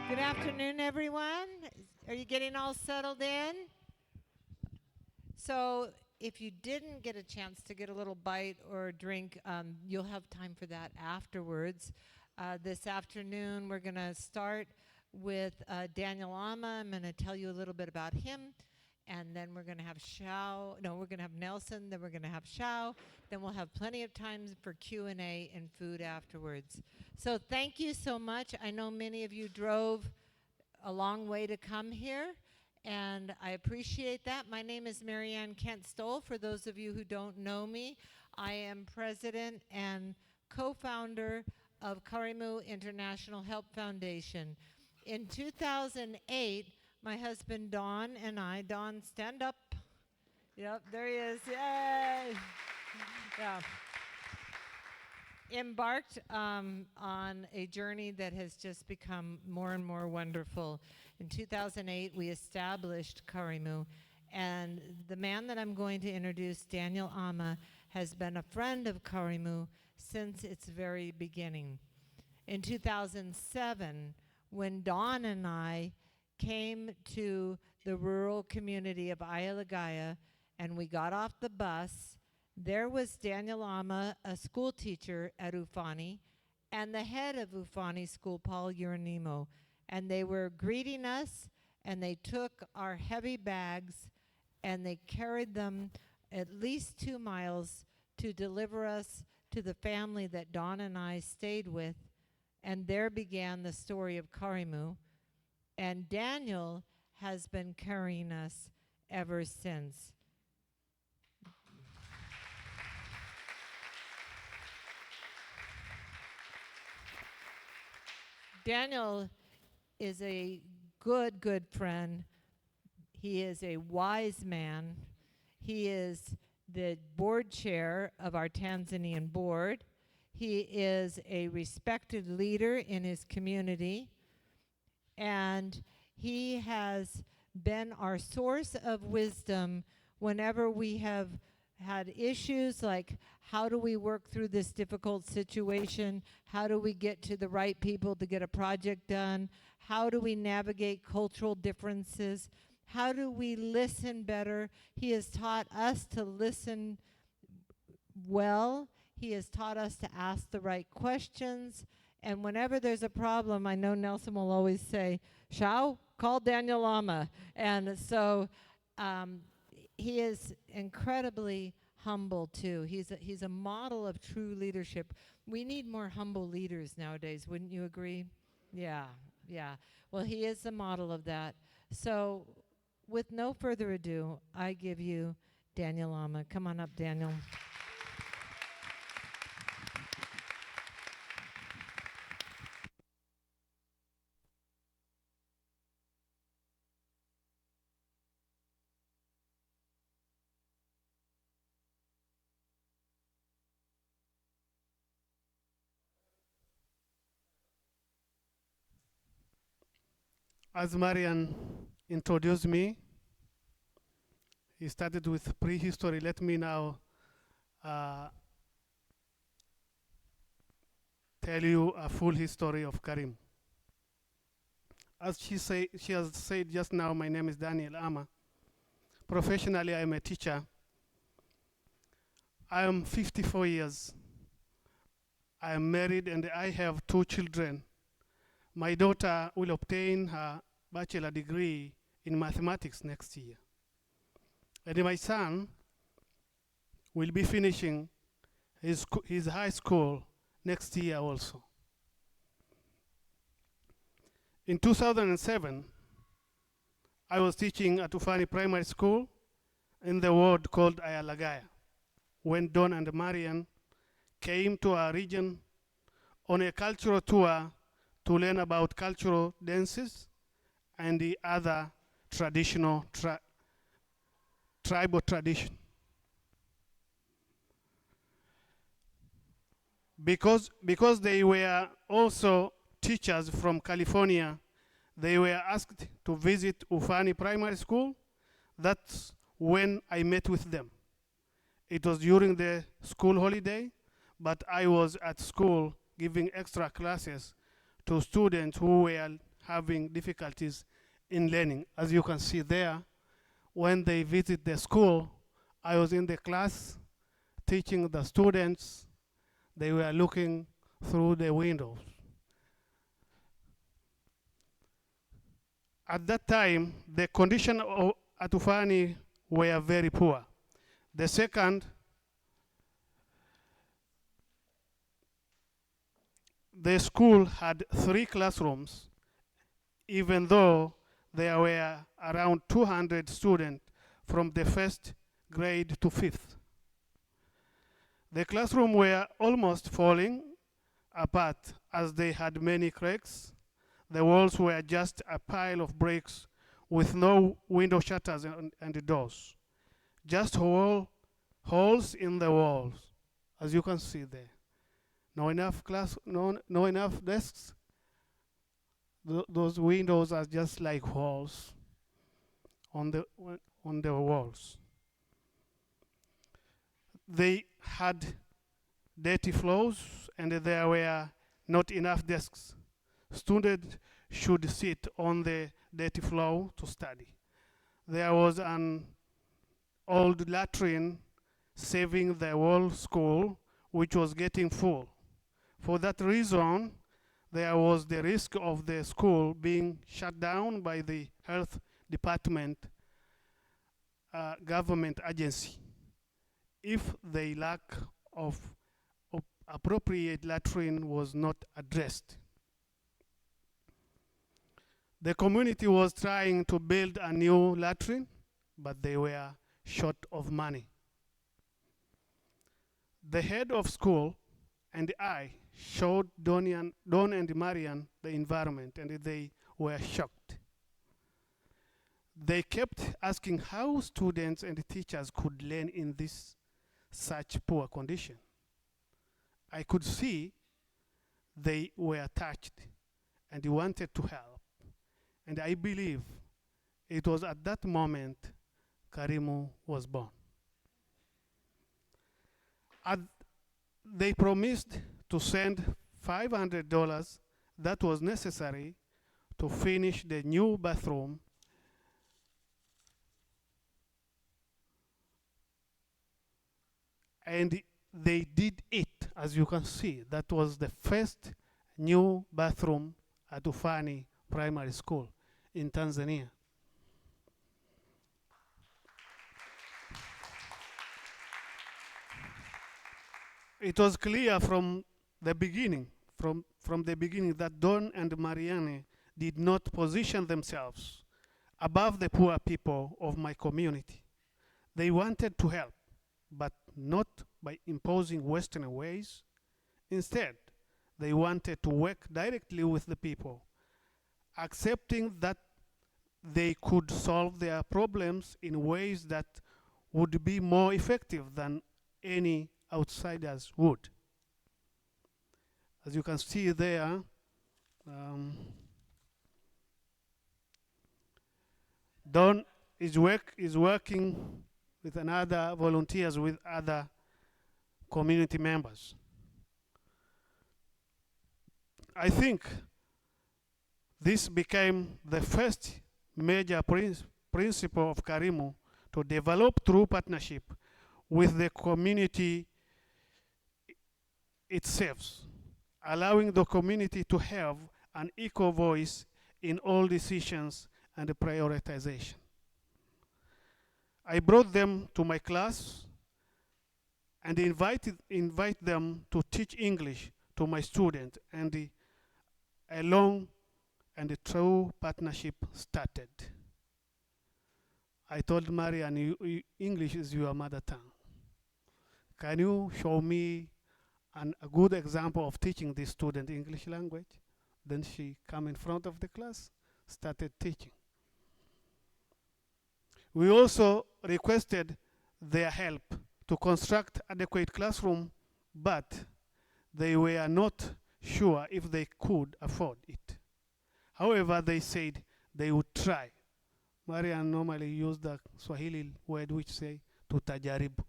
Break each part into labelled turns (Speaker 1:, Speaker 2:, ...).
Speaker 1: Good afternoon, everyone. Are you getting all settled in? So, if you didn't get a chance to get a little bite or drink, you'll have time for that afterwards. This afternoon, we're going to start with Daniel Amma. I'm going to tell you a little bit about him. And then we're going to have we're going to have Nelson, then we're going to have Shau. Then we'll have plenty of time for Q&A and food afterwards. So thank you so much. I know many of you drove a long way to come here, and I appreciate that. My name is Marianne Kent-Stoll. For those of you who don't know me, I am president and co-founder of Karimu International Help Foundation. In 2008, my husband Don and I, Don, stand up. Yep, there he is. Yay! Yeah. Embarked on a journey that has just become more and more wonderful. In 2008, we established Karimu, and the man that I'm going to introduce, Daniel Amma, has been a friend of Karimu since its very beginning. In 2007, when Don and I came to the rural community of Ayalagaya and we got off the bus, there was Daniel Amma, a school teacher at Ufani, and the head of Ufani School, Paul Uranimo. And they were greeting us, and they took our heavy bags and they carried them at least 2 miles to deliver us to the family that Don and I stayed with. And there began the story of Karimu. And Daniel has been carrying us ever since. Daniel is a good friend. He is a wise man. He is the board chair of our Tanzanian board. He is a respected leader in his community. And he has been our source of wisdom whenever we have had issues like, how do we work through this difficult situation? How do we get to the right people to get a project done? How do we navigate cultural differences? How do we listen better? He has taught us to listen well. He has taught us to ask the right questions. And whenever there's a problem, I know Nelson will always say, Shau, call Daniel Amma. And so he is incredibly humble too. He's a model of true leadership. We need more humble leaders nowadays, wouldn't you agree? Yeah. Well, he is the model of that. So with no further ado, I give you Daniel Amma. Come on up, Daniel.
Speaker 2: As Marian introduced me, he started with prehistory. Let me now tell you a full history of Karim. As she has said just now, my name is Daniel Amma. Professionally, I am a teacher. I am 54 years. I am married and I have 2 children. My daughter will obtain her bachelor degree in mathematics next year. And my son will be finishing his high school next year also. In 2007, I was teaching at Ufani Primary School in the ward called Ayalagaya when Don and Marian came to our region on a cultural tour to learn about cultural dances and the other traditional tribal tradition. Because they were also teachers from California, they were asked to visit Ufani Primary School. That's when I met with them. It was during the school holiday, but I was at school giving extra classes to students who were having difficulties in learning. As you can see there, when they visit the school, I was in the class teaching the students. They were looking through the windows. At that time, the condition of Atufani were very poor. The second, the school had 3 classrooms, even though there were around 200 students from the first grade to 5th. The classrooms were almost falling apart as they had many cracks. The walls were just a pile of bricks with no window shutters and doors. Just holes in the walls, as you can see there. No enough no enough desks. Those windows are just like holes on the walls. They had dirty floors and there were not enough desks. Students should sit on the dirty floor to study. There was an old latrine serving the whole school, which was getting full. For that reason, there was the risk of the school being shut down by the health department, government agency, if the lack of appropriate latrine was not addressed. The community was trying to build a new latrine, but they were short of money. The head of school and I showed Don and Marian the environment, and they were shocked. They kept asking how students and teachers could learn in this such poor condition. I could see they were touched and wanted to help. And I believe it was at that moment Karimu was born. They promised to send $500 that was necessary to finish the new bathroom and they did it, as you can see. That was the first new bathroom at Ufani Primary School in Tanzania. It was clear from the beginning, from the beginning, that Don and Marianne did not position themselves above the poor people of my community. They wanted to help, but not by imposing Western ways. Instead, they wanted to work directly with the people, accepting that they could solve their problems in ways that would be more effective than any outsiders would. As you can see there, Don is working with another volunteers with other community members. I think this became the first major principle of Karimu to develop true partnership with the community itself, allowing the community to have an equal voice in all decisions and prioritization. I brought them to my class and invite them to teach English to my students, and a long and a true partnership started. I told Marian, English is your mother tongue. Can you show me a good example of teaching this student English language? Then she came in front of the class, started teaching. We also requested their help to construct adequate classroom, but they were not sure if they could afford it. However, they said they would try. Marian normally used the Swahili word which say tutajaribu.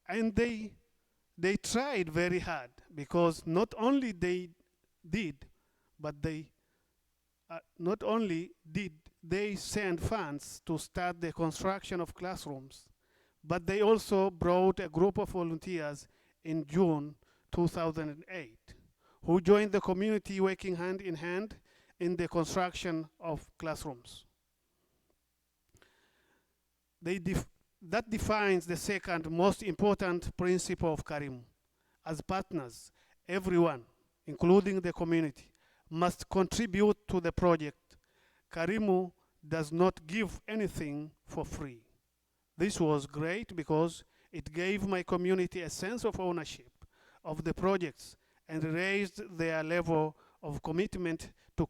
Speaker 2: And they tried very hard, because not only they did, but they not only did they send funds to start the construction of classrooms, but they also brought a group of volunteers in June 2008 who joined the community working hand in hand in the construction of classrooms. That defines the second most important principle of Karimu. As partners, everyone, including the community, must contribute to the project. Karimu does not give anything for free. This was great because it gave my community a sense of ownership of the projects and raised their level of commitment to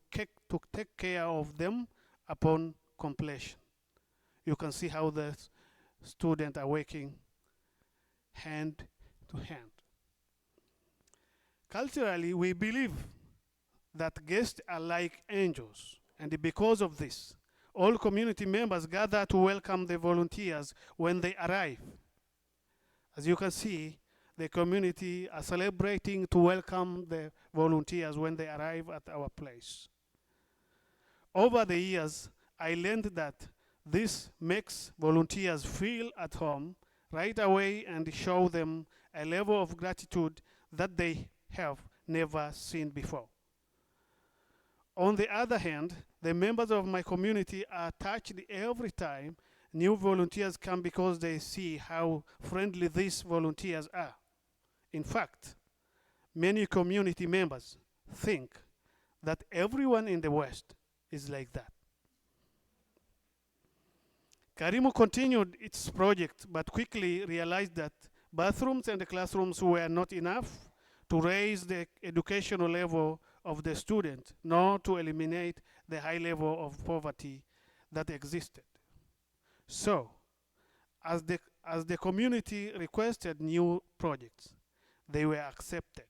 Speaker 2: take care of them upon completion. You can see how the students are working hand to hand. Culturally, we believe that guests are like angels, and because of this, all community members gather to welcome the volunteers when they arrive. As you can see, the community are celebrating to welcome the volunteers when they arrive at our place. Over the years, I learned that this makes volunteers feel at home right away and show them a level of gratitude that they have never seen before. On the other hand, the members of my community are touched every time new volunteers come because they see how friendly these volunteers are. In fact, many community members think that everyone in the West is like that. Karimu continued its project but quickly realized that bathrooms and classrooms were not enough to raise the educational level of the student, nor to eliminate the high level of poverty that existed. So, as the community requested new projects, they were accepted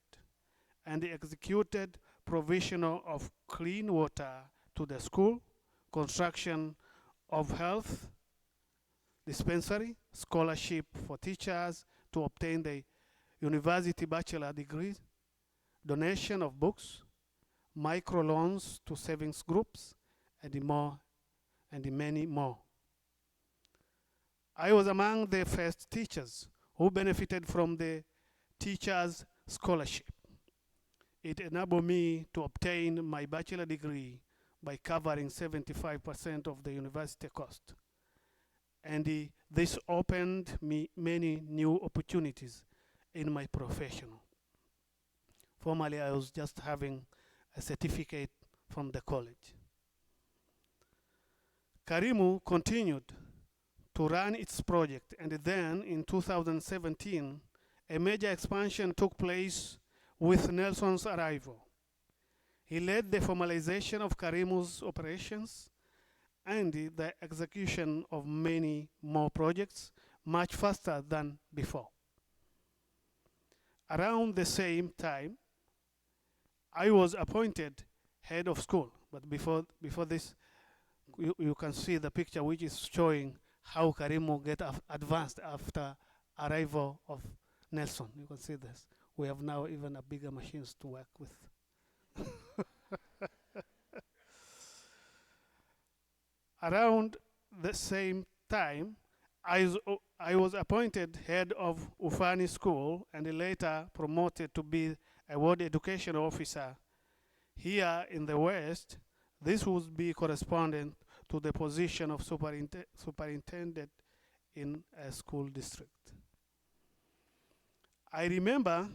Speaker 2: and executed provision of clean water to the school, construction of health dispensary, scholarship for teachers to obtain the university bachelor degrees, donation of books, microloans to savings groups, and more, and many more. I was among the first teachers who benefited from the teachers' scholarship. It enabled me to obtain my bachelor degree by covering 75% of the university cost. And this opened me many new opportunities in my profession. Formerly, I was just having a certificate from the college. Karimu continued to run its project, and then in 2017, a major expansion took place with Nelson's arrival. He led the formalization of Karimu's operations and the execution of many more projects much faster than before. Around the same time, I was appointed head of school. But before this, you can see the picture which is showing how Karimu get advanced after arrival of Nelson. You can see this. We have now even a bigger machines to work with. Around the same time, I was appointed head of Ufani School and later promoted to be a ward education officer. Here in the West, this would be correspondent to the position of superintendent in a school district. I remember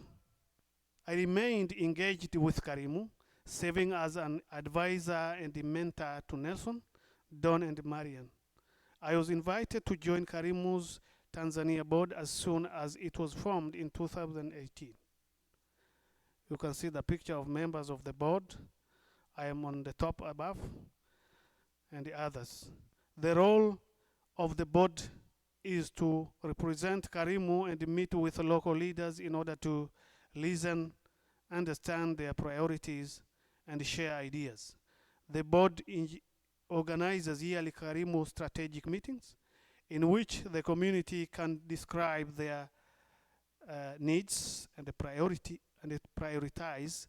Speaker 2: I remained engaged with Karimu, serving as an advisor and a mentor to Nelson, Don, and Marian. I was invited to join Karimu's Tanzania board as soon as it was formed in 2018. You can see the picture of members of the board. I am on the top above, and the others. The role of the board is to represent Karimu and meet with local leaders in order to listen, understand their priorities, and share ideas. The board organizes yearly Karimu strategic meetings in which the community can describe their needs and prioritize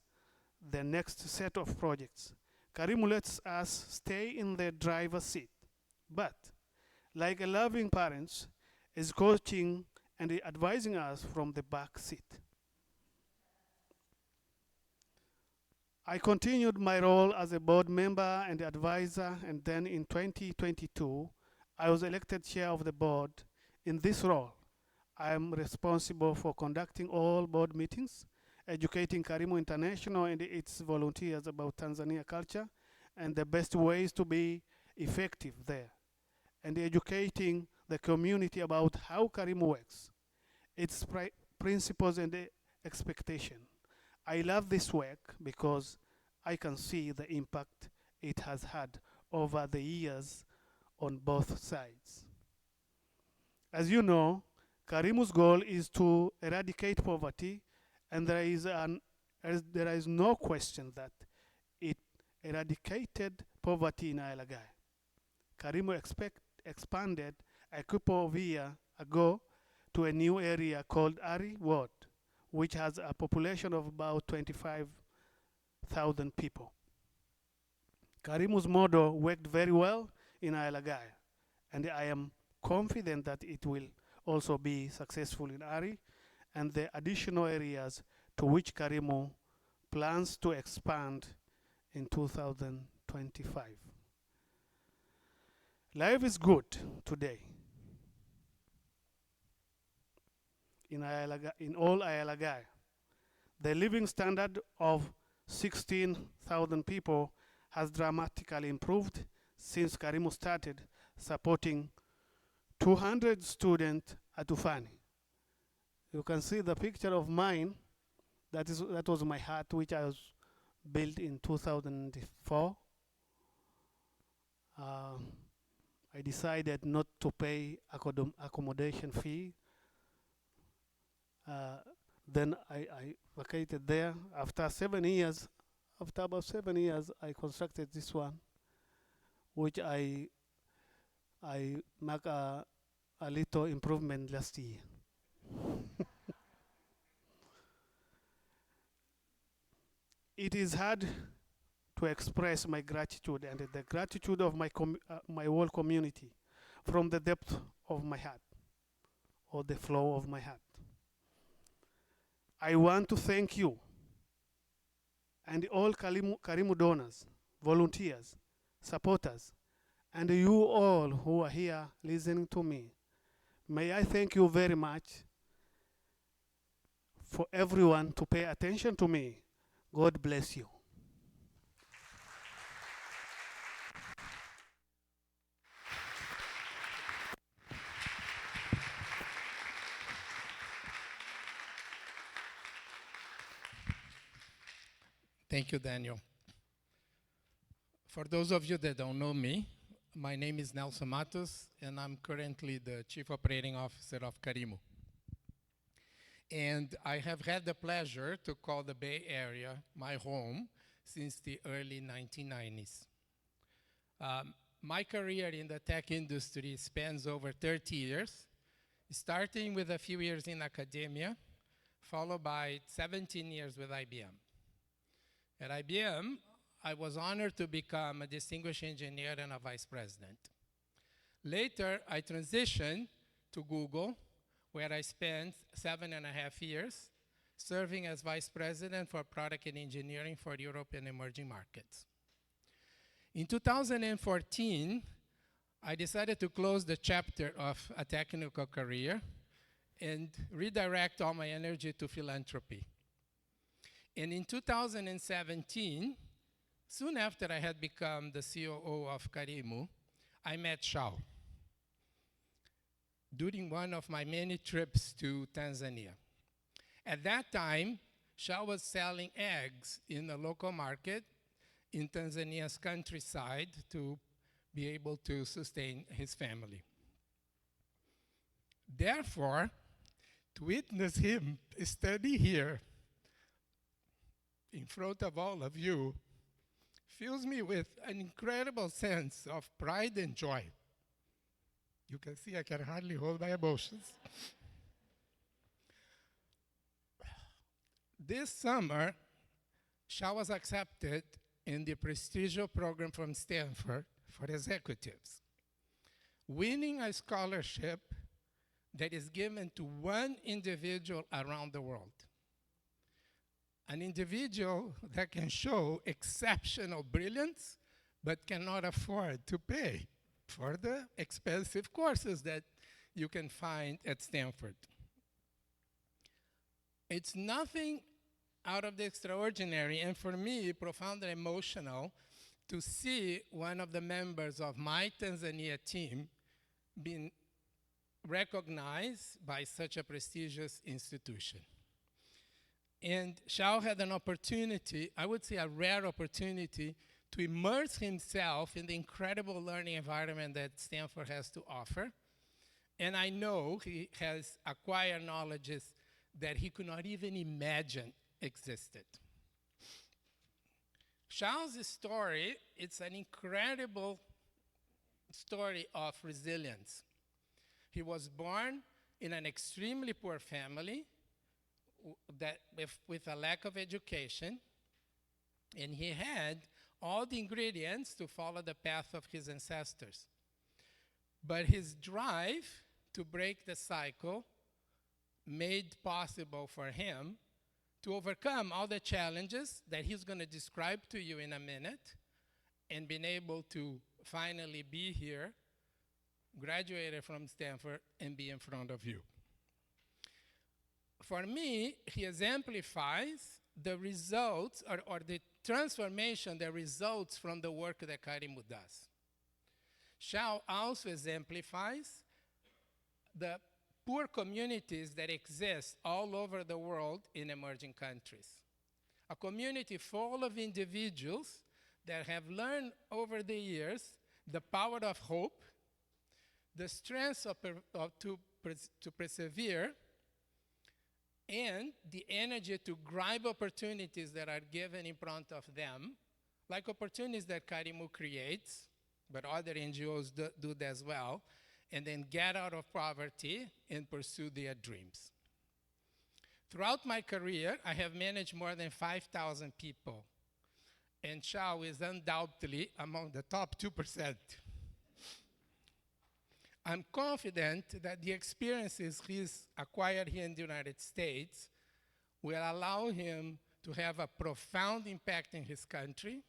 Speaker 2: the next set of projects. Karimu lets us stay in the driver's seat, but like a loving parent, is coaching and advising us from the back seat. I continued my role as a board member and advisor, and then in 2022, I was elected chair of the board. In this role, I am responsible for conducting all board meetings, educating Karimu International and its volunteers about Tanzania culture and the best ways to be effective there, and educating the community about how Karimu works, its principles and expectation. I love this work because I can see the impact it has had over the years on both sides. As you know, Karimu's goal is to eradicate poverty, and there is no question that it eradicated poverty in Ae. Karimu expanded a couple of years ago to a new area called Ari Ward, which has a population of about 25,000 people. Karimu's model worked very well in Ae, and I am confident that it will also be successful in Ari and the additional areas to which Karimu plans to expand in 2025. Life is good today in all Ae. The living standard of 16,000 people has dramatically improved since Karimu started supporting 200 students at Tufani. You can see the picture of mine. That was my hut, which I was built in 2004. I decided not to pay accommodation fee. Then I vacated there. After about 7 years, I constructed this one, which I make a little improvement last year. It is hard to express my gratitude and the gratitude of my whole community from the depth of my heart or the flow of my heart. I want to thank you and all Karimu donors, volunteers, supporters, and you all who are here listening to me. May I thank you very much for everyone to pay attention to me. God bless you.
Speaker 3: Thank you, Daniel. For those of you that don't know me, my name is Nelson Matos, and I'm currently the Chief Operating Officer of Karimu. And I have had the pleasure to call the Bay Area my home since the early 1990s. My career in the tech industry spans over 30 years, starting with a few years in academia, followed by 17 years with IBM. At IBM, I was honored to become a distinguished engineer and a vice president. Later, I transitioned to Google, where I spent 7.5 years serving as vice president for product and engineering for Europe and emerging markets. In 2014, I decided to close the chapter of a technical career and redirect all my energy to philanthropy. And in 2017, soon after I had become the COO of Karimu, I met Shau during one of my many trips to Tanzania. At that time, Shau was selling eggs in the local market in Tanzania's countryside to be able to sustain his family. Therefore, to witness him study here in front of all of you fills me with an incredible sense of pride and joy. You can see I can hardly hold my emotions. This summer, Shau was accepted in the prestigious program from Stanford for executives, winning a scholarship that is given to one individual around the world. An individual that can show exceptional brilliance, but cannot afford to pay for the expensive courses that you can find at Stanford. It's nothing out of the extraordinary, and for me, profoundly emotional to see one of the members of my Tanzania team being recognized by such a prestigious institution. And Shau had an opportunity, I would say a rare opportunity, to immerse himself in the incredible learning environment that Stanford has to offer. And I know he has acquired knowledges that he could not even imagine existed. Shau's story, it's an incredible story of resilience. He was born in an extremely poor family with a lack of education, and he had all the ingredients to follow the path of his ancestors. But his drive to break the cycle made possible for him to overcome all the challenges that he's going to describe to you in a minute, and being able to finally be here, graduated from Stanford, and be in front of you. For me, he exemplifies the results or the transformation that results from the work that Karimu does. Shau also exemplifies the poor communities that exist all over the world in emerging countries. A community full of individuals that have learned over the years the power of hope, the strength to persevere, and the energy to grab opportunities that are given in front of them, like opportunities that Karimu creates, but other NGOs do as well, and then get out of poverty and pursue their dreams. Throughout my career, I have managed more than 5,000 people, and Shau is undoubtedly among the top 2%. I'm confident that the experiences he's acquired here in the United States will allow him to have a profound impact in his country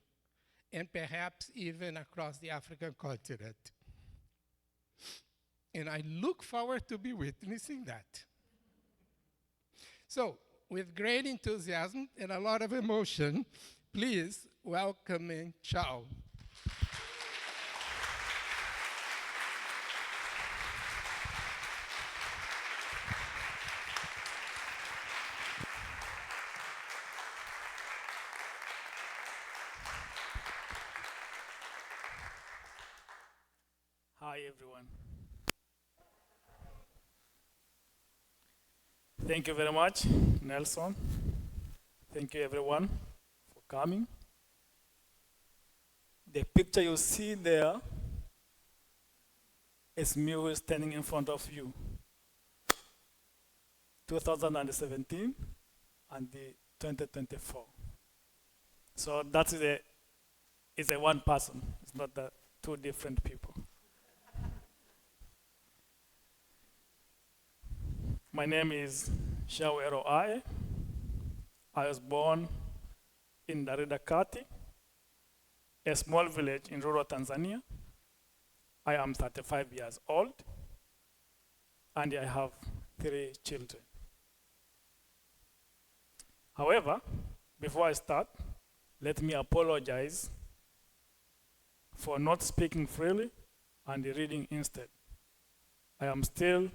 Speaker 3: and perhaps even across the African continent. And I look forward to be witnessing that. So, with great enthusiasm and a lot of emotion, please welcome Shau.
Speaker 4: Hi, everyone. Thank you very much, Nelson. Thank you, everyone, for coming. The picture you see there is me who is standing in front of you. 2017 and the 2024. So that is a one person. It's not the two different people. My name is Shau Erro Ae. I was born in Darida Kati, a small village in rural Tanzania. I am 35 years old, and I have 3 children. However, before I start, let me apologize for not speaking freely and reading instead. I am still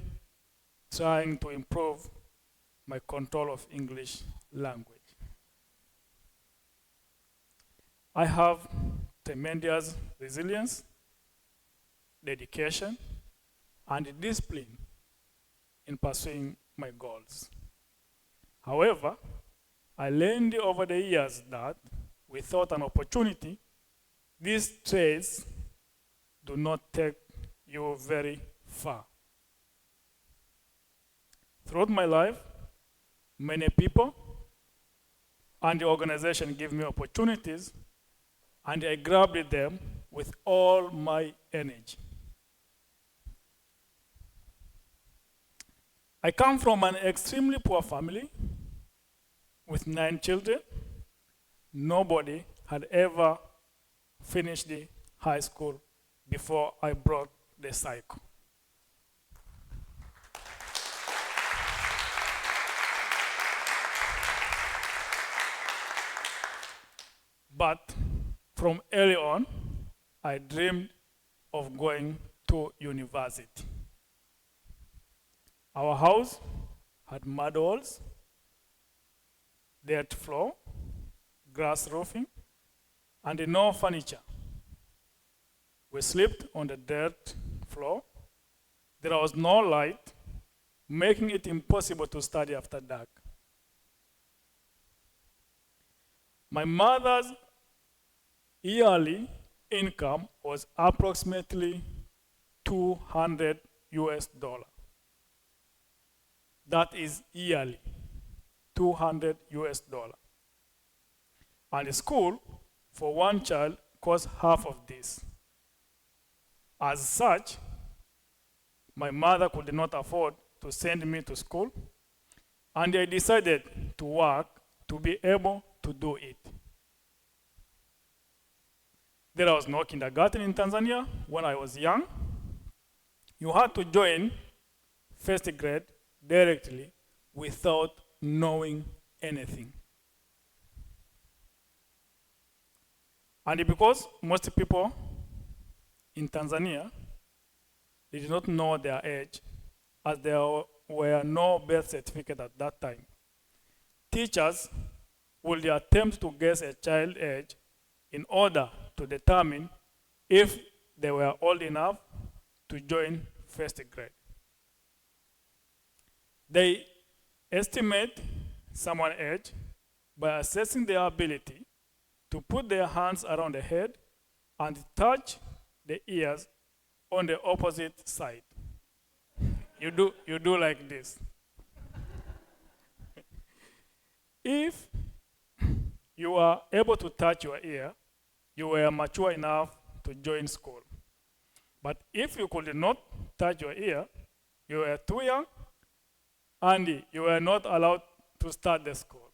Speaker 4: trying to improve my control of English language. I have tremendous resilience, dedication, and discipline in pursuing my goals. However, I learned over the years that without an opportunity, these traits do not take you very far. Throughout my life, many people and the organization gave me opportunities, and I grabbed them with all my energy. I come from an extremely poor family with 9 children. Nobody had ever finished the high school before I brought the cycle. But from early on, I dreamed of going to university. Our house had mud walls, dirt floor, grass roofing, and no furniture. We slept on the dirt floor. There was no light, making it impossible to study after dark. My mother's yearly income was approximately $200 US. That is yearly, $200 US. And the school for one child cost half of this. As such, my mother could not afford to send me to school, and I decided to work to be able to do it. There was no kindergarten in Tanzania when I was young. You had to join first grade directly without knowing anything. And because most people in Tanzania did not know their age, as there were no birth certificate at that time, teachers would attempt to guess a child's age in order to determine if they were old enough to join first grade. They estimate someone's age by assessing their ability to put their hands around the head and touch the ears on the opposite side. You do like this. If you are able to touch your ear, you were mature enough to join school. But if you could not touch your ear, you were too young, and you were not allowed to start the school.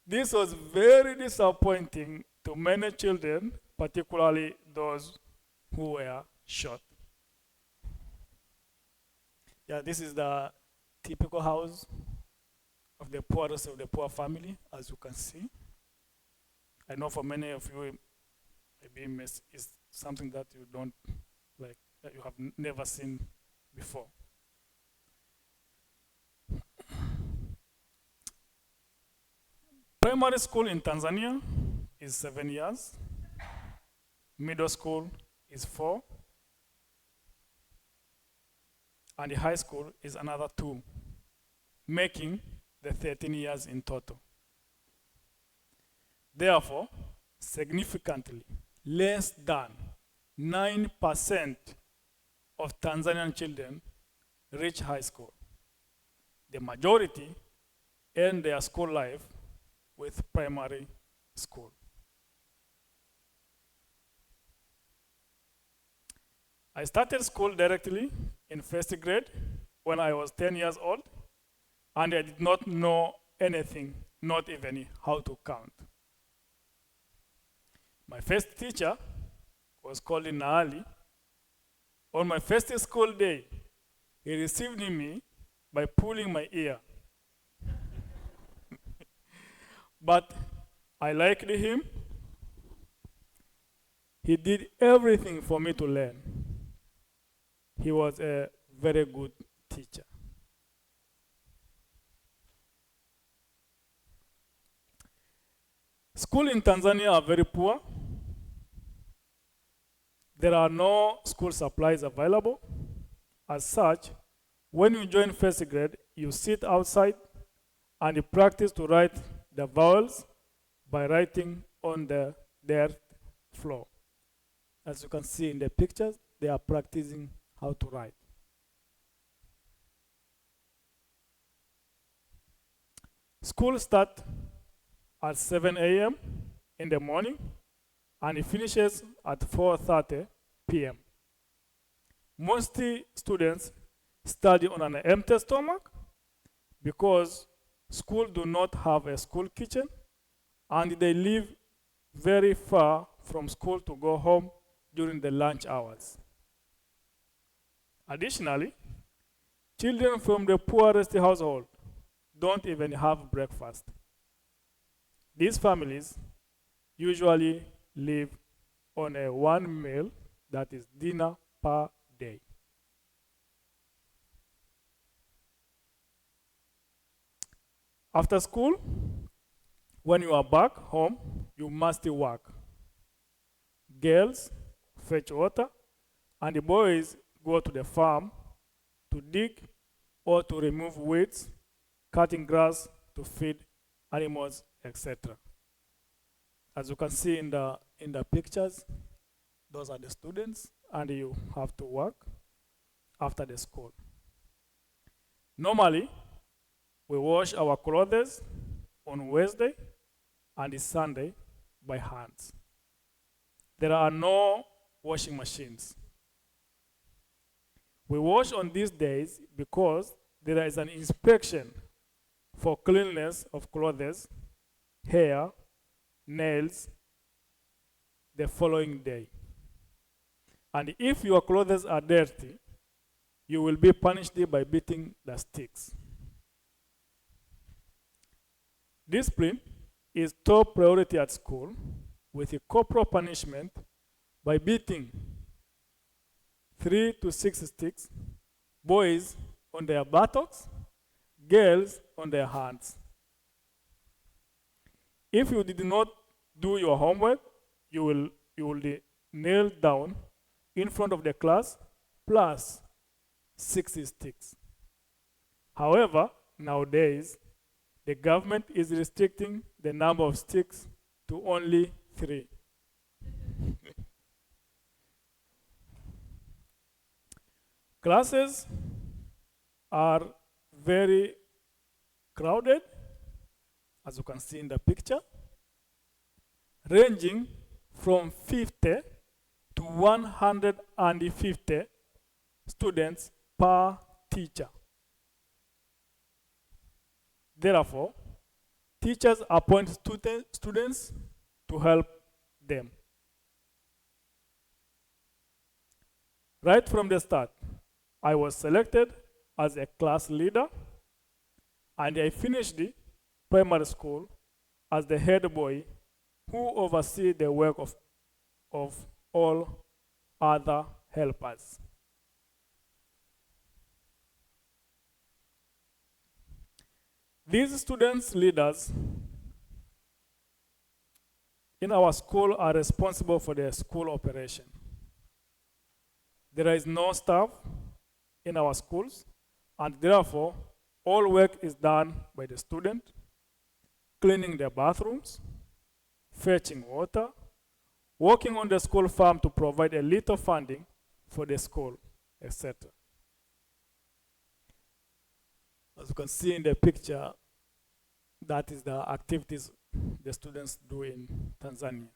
Speaker 4: This was very disappointing to many children, particularly those who were short. Yeah, this is the typical house of the poorest of the poor family, as you can see. I know for many of you, maybe is something that you don't like, that you have never seen before. Primary school in Tanzania is 7 years. Middle school is 4. And the high school is another 2, making the 13 years in total. Therefore, significantly less than 9% of Tanzanian children reach high school. The majority end their school life with primary school. I started school directly in first grade when I was 10 years old, and I did not know anything, not even how to count. My first teacher was called Naali. On my first school day, he received me by pulling my ear. But I liked him. He did everything for me to learn. He was a very good teacher. Schools in Tanzania are very poor. There are no school supplies available. As such, when you join first grade, you sit outside and you practice to write the vowels by writing on the dirt floor. As you can see in the pictures, they are practicing how to write. School starts at 7 a.m. in the morning and it finishes at 4:30 p.m. Most students study on an empty stomach because school do not have a school kitchen and they live very far from school to go home during the lunch hours. Additionally, children from the poorest household don't even have breakfast. These families usually live on a one meal, that is dinner per day. After school, when you are back home, you must work. Girls fetch water, and the boys go to the farm to dig or to remove weeds, cutting grass to feed animals, etc. As you can see in the pictures, those are the students, and you have to work after the school. Normally, we wash our clothes on Wednesday and Sunday by hands. There are no washing machines. We wash on these days because there is an inspection for cleanliness of clothes, hair, nails the following day. And if your clothes are dirty, you will be punished by beating the sticks. Discipline is top priority at school, with a corporal punishment by beating 3 to 6 sticks, boys on their buttocks, girls on their hands. If you did not do your homework, you will be nailed down in front of the class plus 6 sticks. However, nowadays, the government is restricting the number of sticks to only 3. Classes are very crowded, as you can see in the picture, ranging from 50 to 150 students per teacher. Therefore, teachers appoint students to help them. Right from the start, I was selected as a class leader, and I finished the primary school as the head boy who oversees the work of all other helpers. These students' leaders in our school are responsible for the school operation. There is no staff in our schools, and therefore, all work is done by the student, cleaning the bathrooms, fetching water, working on the school farm to provide a little funding for the school, etc. As you can see in the picture, that is the activities the students do in Tanzania.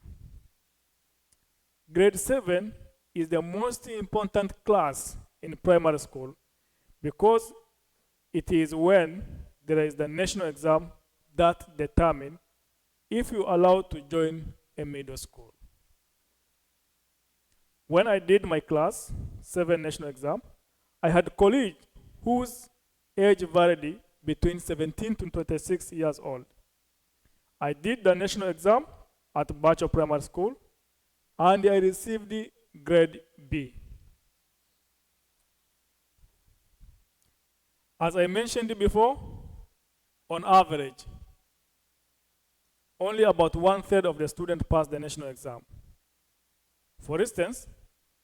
Speaker 4: Grade 7 is the most important class in primary school because it is when there is the national exam that determine if you are allowed to join a middle school. When I did my class 7 national exam, I had colleagues whose age varied between 17 to 26 years old. I did the national exam at Bacho Primary School, and I received the grade B. As I mentioned before, on average, only about 1/3 of the students pass the national exam. For instance,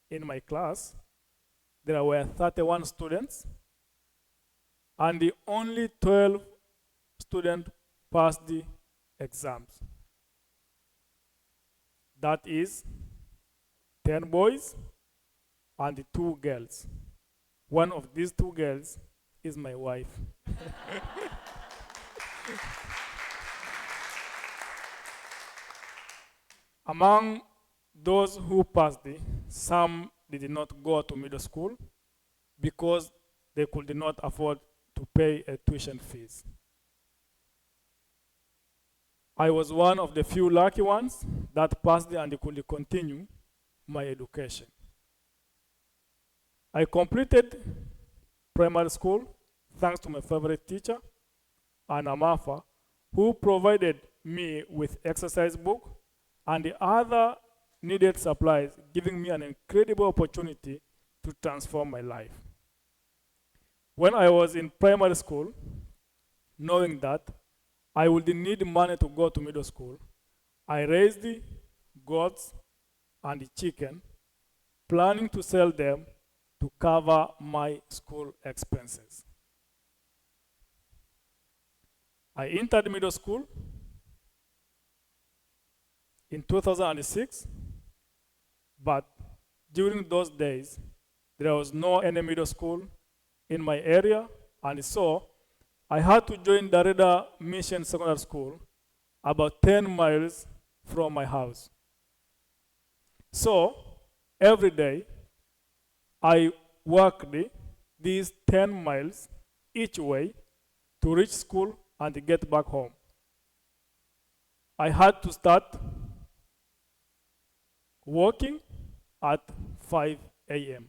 Speaker 4: in my class, there were 31 students, and the only 12 students passed the exams. That is 10 boys and 2 girls. One of these 2 girls is my wife. Among those who passed, some did not go to middle school because they could not afford to pay a tuition fees. I was one of the few lucky ones that passed and could continue my education. I completed primary school thanks to my favorite teacher, Amama, who provided me with exercise book and the other needed supplies, giving me an incredible opportunity to transform my life. When I was in primary school, knowing that I would need money to go to middle school, I raised goats and chicken, planning to sell them to cover my school expenses. I entered middle school in 2006, but during those days, there was no any middle school in my area, and so I had to join Dareda Mission Secondary School about 10 miles from my house. So every day, I walked these 10 miles each way to reach school and get back home. I had to start walking at 5 a.m.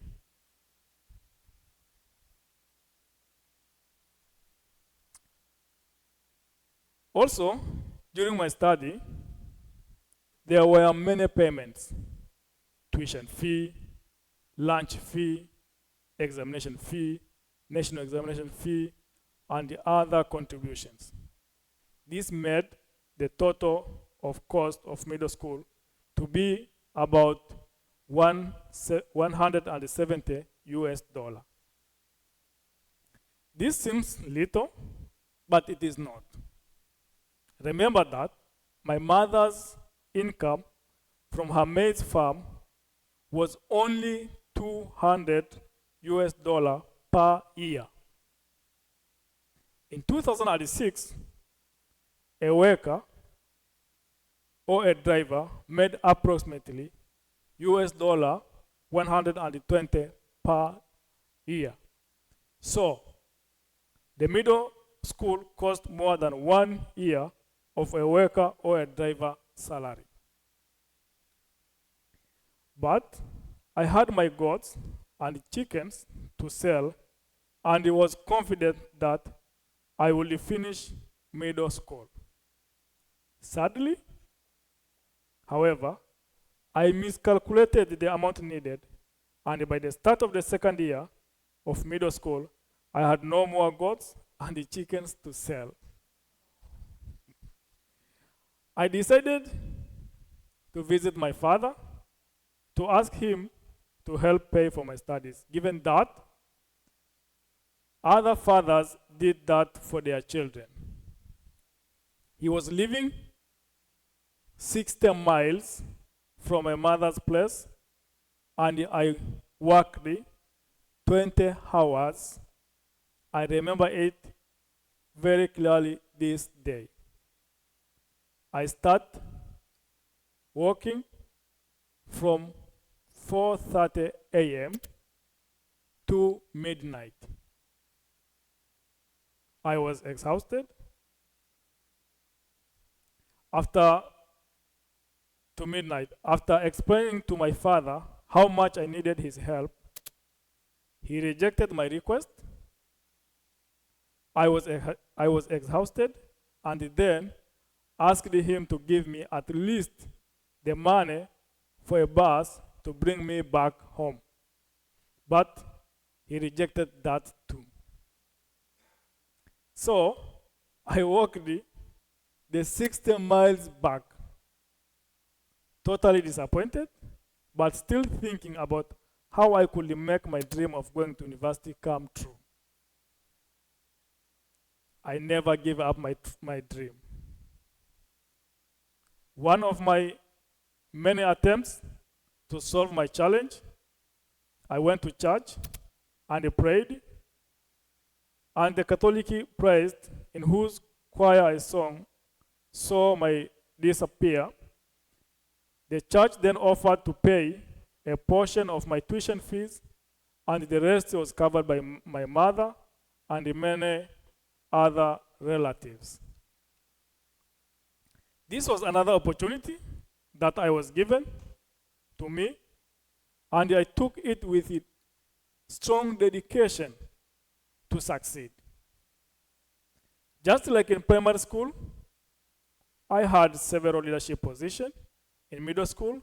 Speaker 4: Also, during my study, there were many payments: tuition fee, lunch fee, examination fee, national examination fee, and the other contributions. This made the total of cost of middle school to be about 170 US dollar. This seems little, but it is not. Remember that my mother's income from her maid's farm was only 200 US dollar per year. In 2006, a worker or a driver made approximately US dollar 120 per year. So the middle school cost more than 1 year of a worker or a driver salary. But I had my goats and chickens to sell, and I was confident that I would finish middle school. Sadly, however, I miscalculated the amount needed, and by the start of the second year of middle school, I had no more goats and chickens to sell. I decided to visit my father to ask him to help pay for my studies, given that other fathers did that for their children. He was living 60 miles from my mother's place, and I worked 20 hours. I remember it very clearly this day. I start working from 4:30 a.m. to midnight. I was exhausted. After explaining to my father how much I needed his help, he rejected my request. I was exhausted, and then asked him to give me at least the money for a bus to bring me back home. But he rejected that too. So I walked the 60 miles back, totally disappointed, but still thinking about how I could make my dream of going to university come true. I never gave up my dream. One of my many attempts to solve my challenge, I went to church and prayed, and the Catholic priest in whose choir I sang saw my disappear The church then offered to pay a portion of my tuition fees, and the rest was covered by my mother and many other relatives. This was another opportunity that I was given to me, and I took it with strong dedication to succeed. Just like in primary school, I had several leadership positions in middle school,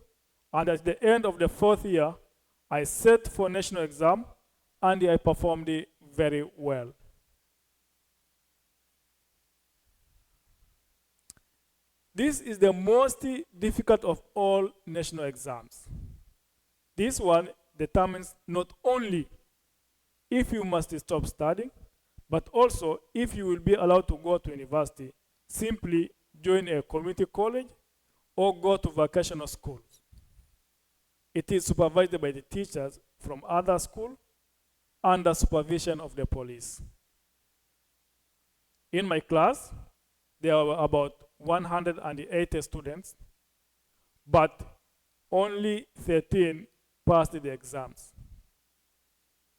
Speaker 4: and at the end of the 4th year, I set for national exam, and I performed it very well. This is the most difficult of all national exams. This one determines not only if you must stop studying, but also if you will be allowed to go to university, simply join a community college or go to vocational schools. It is supervised by the teachers from other schools under supervision of the police. In my class, there were about 180 students, but only 13 passed the exams.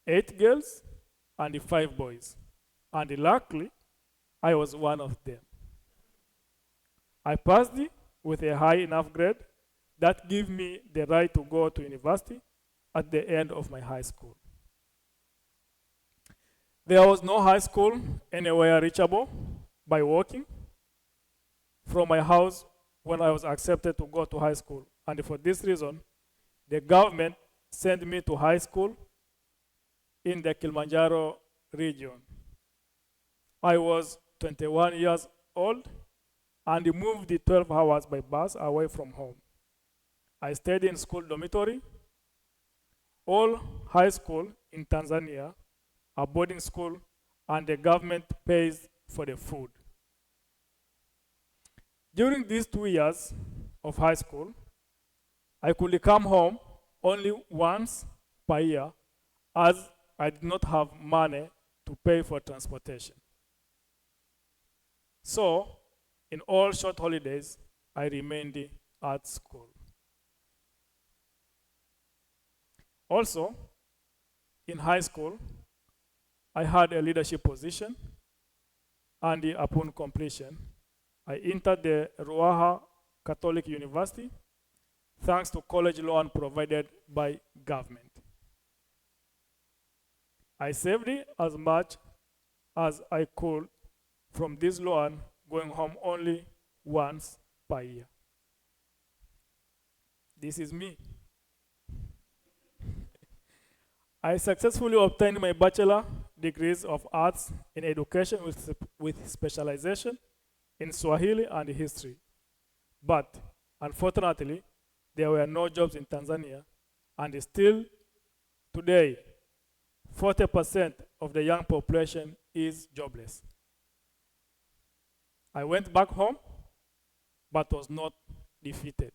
Speaker 4: 8 girls and 5 boys. And luckily, I was one of them. I passed with a high enough grade that gave me the right to go to university at the end of my high school. There was no high school anywhere reachable by walking from my house when I was accepted to go to high school. And for this reason, the government sent me to high school in the Kilimanjaro region. I was 21 years old and moved the 12 hours by bus away from home. I stayed in school dormitory. All high school in Tanzania are boarding school, and the government pays for the food. During these 2 years of high school, I could come home only once per year, as I did not have money to pay for transportation. So, in all short holidays, I remained at school. Also, in high school, I had a leadership position, and upon completion, I entered the Ruaha Catholic University thanks to college loan provided by government. I saved as much as I could from this loan, going home only once per year. This is me. I successfully obtained my bachelor degrees of arts in education with specialization in Swahili and history. But unfortunately, there were no jobs in Tanzania, and still today, 40% of the young population is jobless. I went back home, but was not defeated.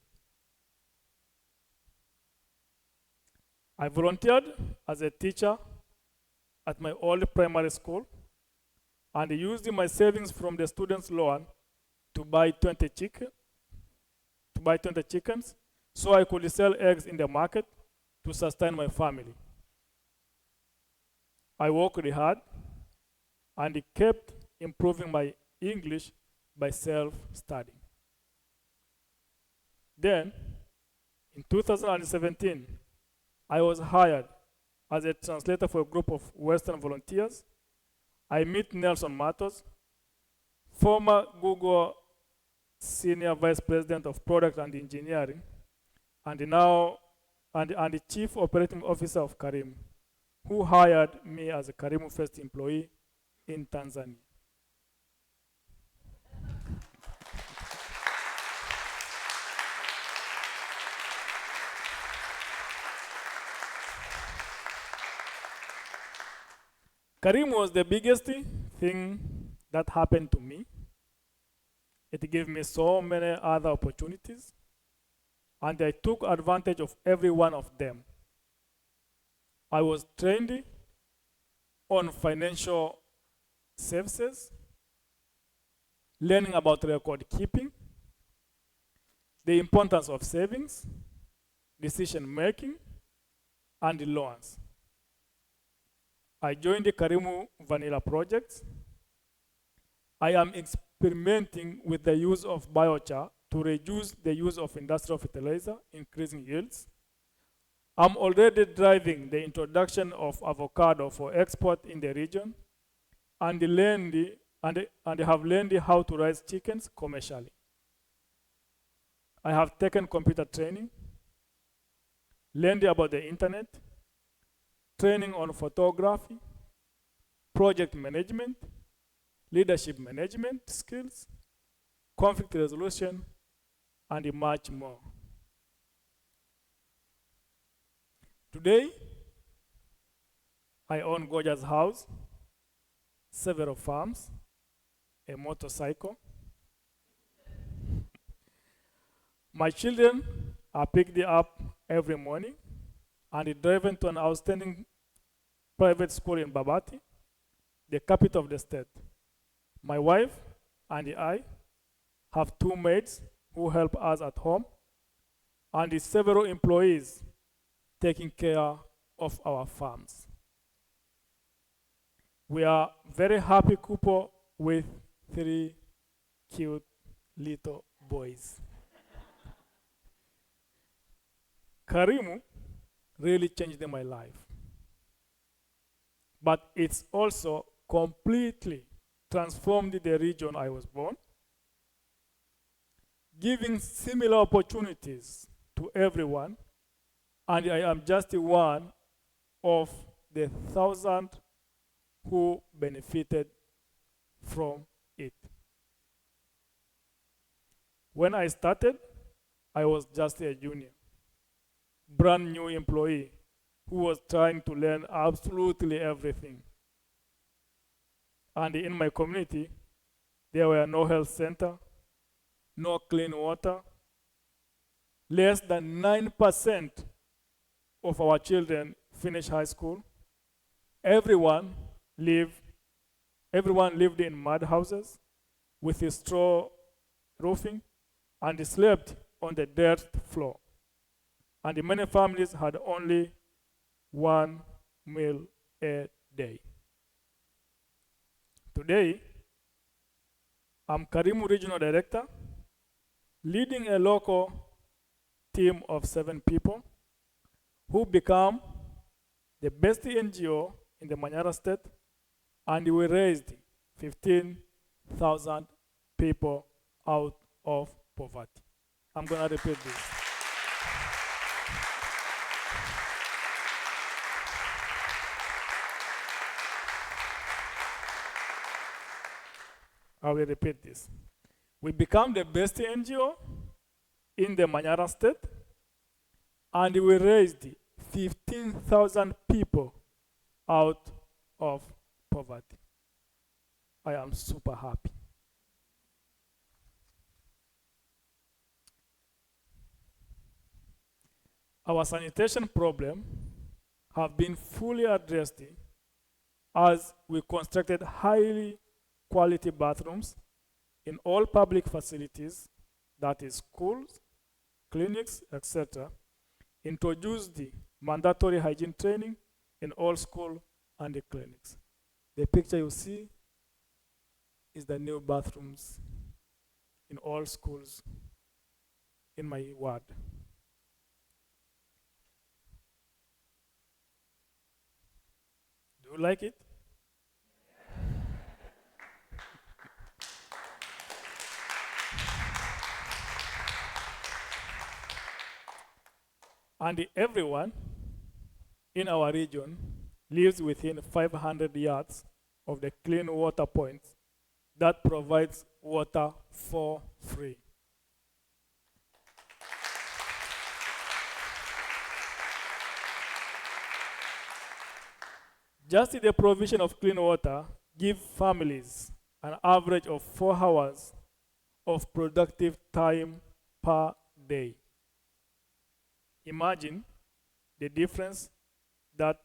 Speaker 4: I volunteered as a teacher at my old primary school and used my savings from the students' loan to buy 20 chickens so I could sell eggs in the market to sustain my family. I worked hard and kept improving my English by self-studying. Then, in 2017, I was hired as a translator for a group of Western volunteers. I met Nelson Matos, former Google Senior Vice President of Product and Engineering, and the Chief Operating Officer of Karimu, who hired me as a Karimu first employee in Tanzania. Karimu was the biggest thing that happened to me. It gave me so many other opportunities, and I took advantage of every one of them. I was trained on financial services, learning about record keeping. the importance of savings, decision making, and loans. I joined the Karimu Vanilla Project. I am experimenting with the use of biochar to reduce the use of industrial fertilizer, increasing yields. I'm already driving the introduction of avocado for export in the region and have learned how to raise chickens commercially. I have taken computer training, learned about the internet, training on photography, project management, leadership management skills, conflict resolution, and much more. Today, I own gorgeous house, several farms, a motorcycle. My children are picked up every morning and driven to an outstanding private school in Babati, the capital of the state. My wife and I have 2 maids who help us at home and several employees taking care of our farms. We are very happy couple with 3 cute little boys. Karimu really changed my life, but it's also completely transformed the region I was born, giving similar opportunities to everyone, and I am just one of the 1,000 who benefited from it. When I started, I was just a junior, brand new employee who was trying to learn absolutely everything. And in my community, there were no health center, no clean water. Less than 9% of our children finish high school. Everyone lived in mud houses with a straw roofing and slept on the dirt floor. And many families had only 1 meal a day. Today, I'm Karimu Regional Director, leading a local team of 7 people who become the best NGO in the Manyara state, and we raised 15,000 people out of poverty. I'm going to repeat this. I will repeat this. We become the best NGO in the Manyara state, and we raised 15,000 people out of poverty. I am super happy. Our sanitation problem have been fully addressed as we constructed highly quality bathrooms in all public facilities, that is schools, clinics, etc. Introduced the mandatory hygiene training in all schools and the clinics. The picture you see is the new bathrooms in all schools in my ward. Do you like it? And everyone in our region lives within 500 yards of the clean water points that provides water for free. Just the provision of clean water gives families an average of 4 hours of productive time per day. Imagine the difference that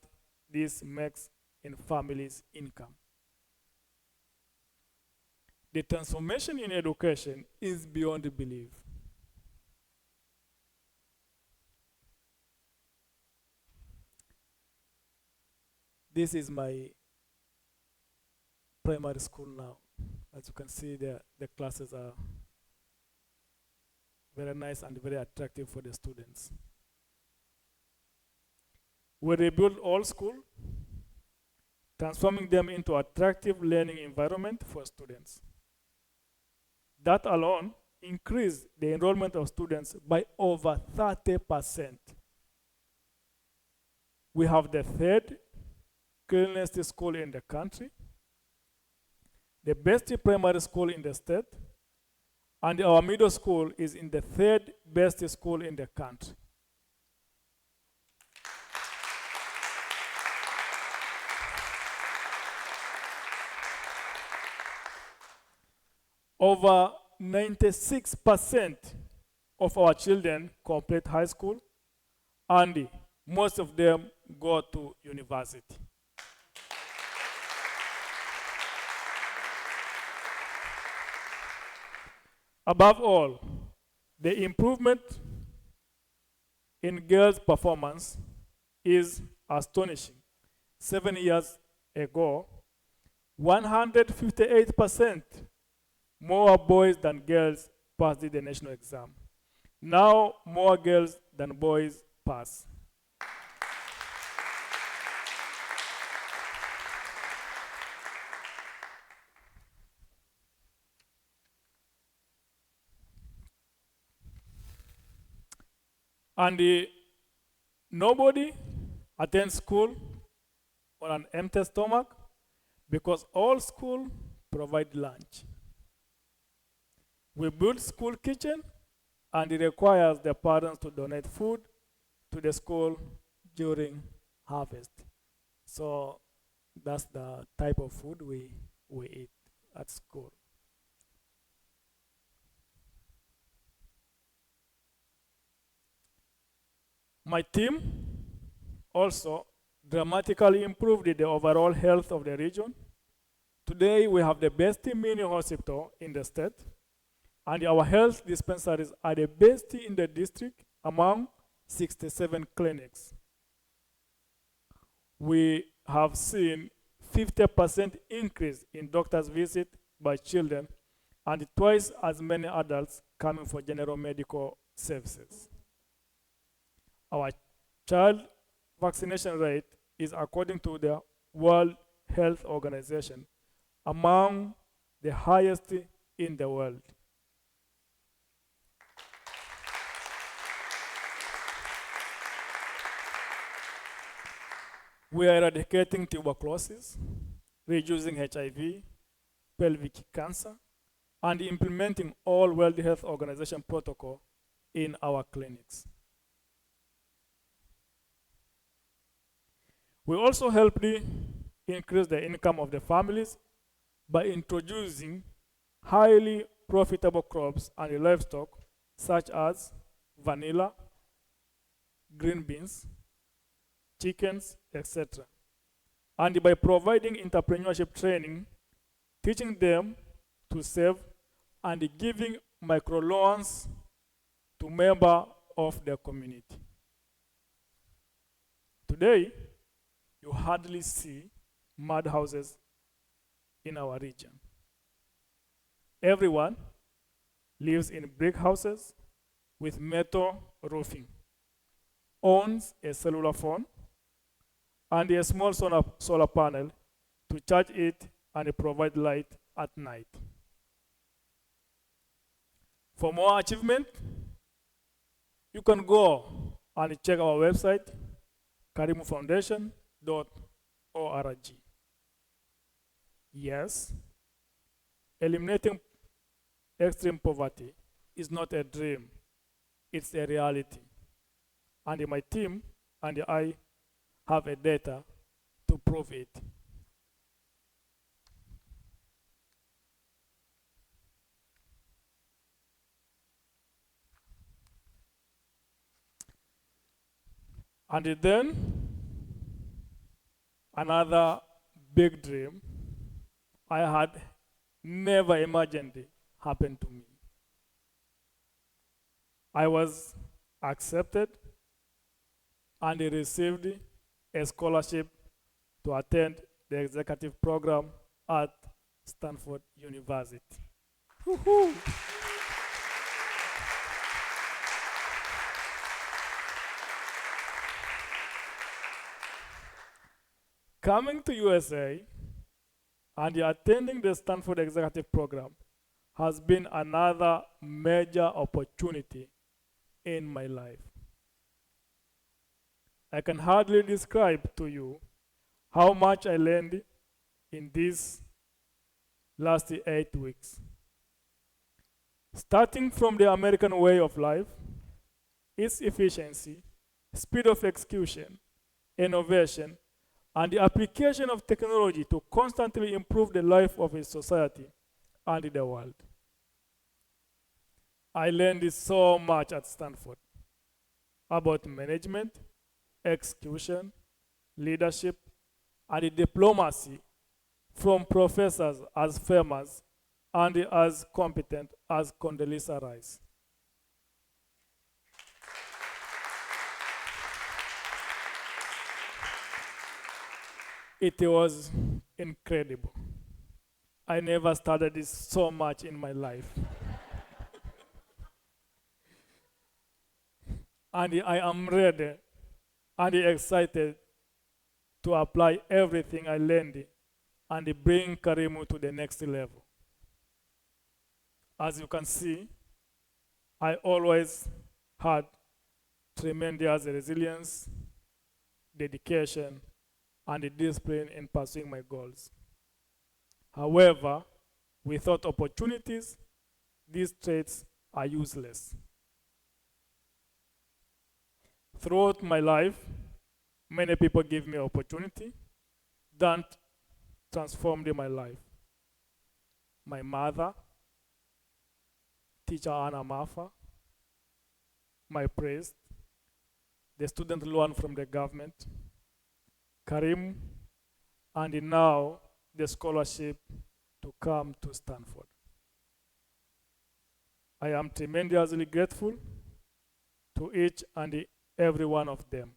Speaker 4: this makes in families' income. The transformation in education is beyond belief. This is my primary school now. As you can see, the classes are very nice and very attractive for the students. We rebuilt all schools, transforming them into attractive learning environment for students. That alone increased the enrollment of students by over 30%. We have the third cleanest school in the country, the best primary school in the state, and our middle school is in the third best school in the country. Over 96% of our children complete high school, and most of them go to university. Above all, the improvement in girls' performance is astonishing. 7 years ago, 158% more boys than girls passed the national exam. Now, more girls than boys pass. And nobody attends school on an empty stomach because all schools provide lunch. We build school kitchen, and it requires the parents to donate food to the school during harvest. So that's the type of food we eat at school. My team also dramatically improved the overall health of the region. Today, we have the best mini hospital in the state, and our health dispensaries are the best in the district among 67 clinics. We have seen 50% increase in doctors' visits by children and twice as many adults coming for general medical services. Our child vaccination rate is, according to the World Health Organization, among the highest in the world. We are eradicating tuberculosis, reducing HIV, pelvic cancer, and implementing all World Health Organization protocol in our clinics. We also helped increase the income of the families by introducing highly profitable crops and livestock such as vanilla, green beans, chickens, etc. And by providing entrepreneurship training, teaching them to save and giving microloans to members of their community. Today, you hardly see mud houses in our region. Everyone lives in brick houses with metal roofing, owns a cellular phone, and a small solar panel to charge it and provide light at night. For more achievement, you can go and check our website, karimufoundation.org. Yes, eliminating extreme poverty is not a dream, it's a reality. And my team and I have a data to prove it. And then another big dream I had never imagined happened to me. I was accepted and received a scholarship to attend the executive program at Stanford University. Woohoo! Coming to USA and attending the Stanford executive program has been another major opportunity in my life. I can hardly describe to you how much I learned in these last 8 weeks. Starting from the American way of life, its efficiency, speed of execution, innovation, and the application of technology to constantly improve the life of a society and the world. I learned so much at Stanford about management, execution, leadership, and diplomacy from professors as famous and as competent as Condoleezza Rice. It was incredible. I never studied this so much in my life. And I am ready and excited to apply everything I learned and bring Karimu to the next level. As you can see, I always had tremendous resilience, dedication, and discipline in pursuing my goals. However, without opportunities, these traits are useless. Throughout my life, many people give me opportunity that transformed my life. My mother, teacher Anna Mafa, my priest, the student loan from the government, Karimu, and now the scholarship to come to Stanford. I am tremendously grateful to each and every one of them.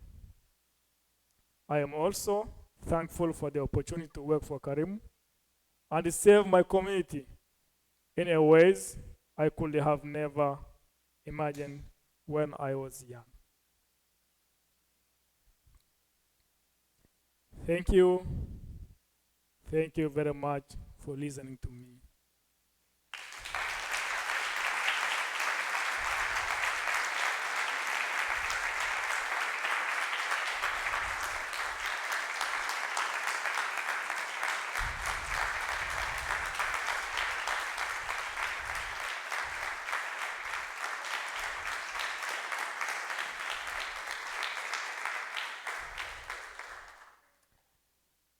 Speaker 4: I am also thankful for the opportunity to work for Karimu and serve my community in a ways I could have never imagined when I was young. Thank you. Thank you very much for listening to me.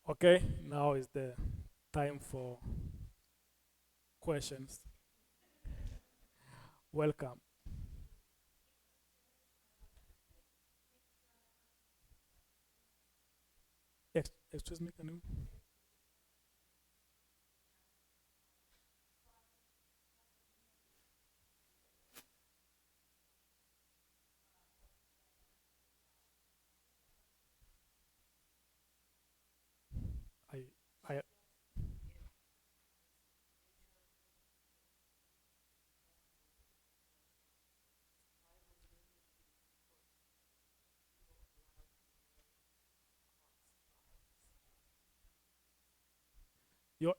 Speaker 4: Okay, now is the time for questions. Welcome. Excuse me, can you? I, I,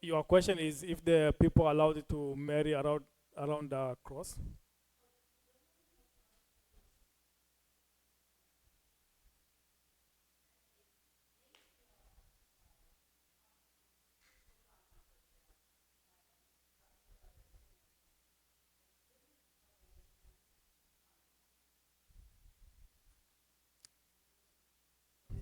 Speaker 4: your question is if the people are allowed to marry around the cross?
Speaker 3: Who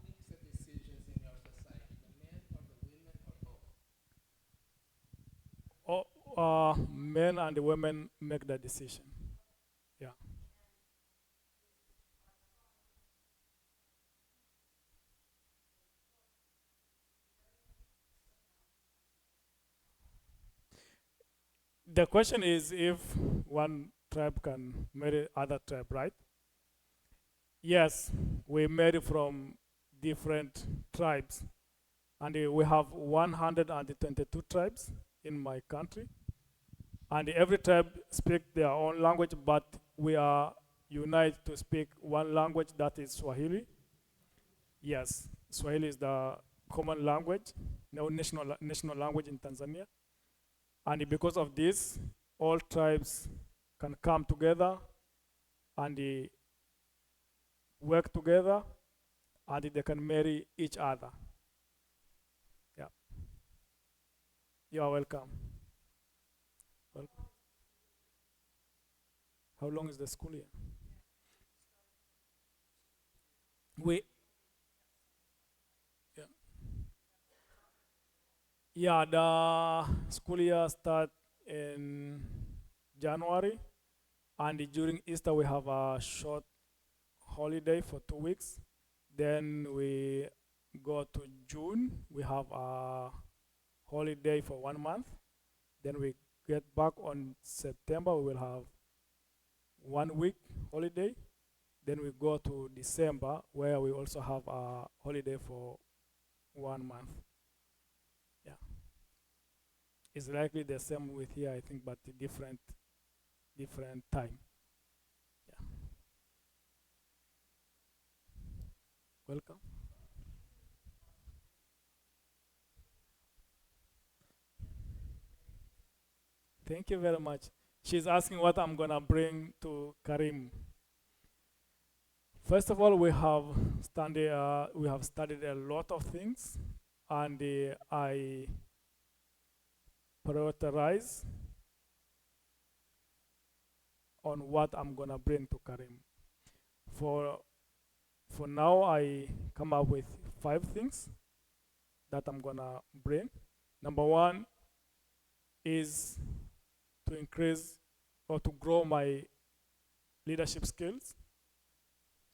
Speaker 3: makes the decisions in your society, the men or the women or both?
Speaker 4: Men and the women make the decision. Yeah. The question is if one tribe can marry other tribe, right? Yes, we marry from different tribes. And we have 122 tribes in my country. And every tribe speaks their own language, but we are united to speak one language, that is Swahili. Yes, Swahili is the common language, no national language in Tanzania. And because of this, all tribes can come together and work together, and they can marry each other. Yeah. You are welcome. Welcome. How long is the school year? We yeah. Yeah, the school year start in January, and during Easter we have a short holiday for 2 weeks. Then we go to June, we have a holiday for 1 month. Then we get back on September, we will have 1 week holiday. Then we go to December, where we also have a holiday for 1 month. Yeah. It's likely the same with here, I think, but different time. Yeah. Welcome. Thank you very much. She's asking what I'm gonna bring to Karim. First of all, we have studied a lot of things, and I prioritize on what I'm gonna bring to Karim. For now, I come up with 5 things that I'm gonna bring. Number one is to increase or to grow my leadership skills.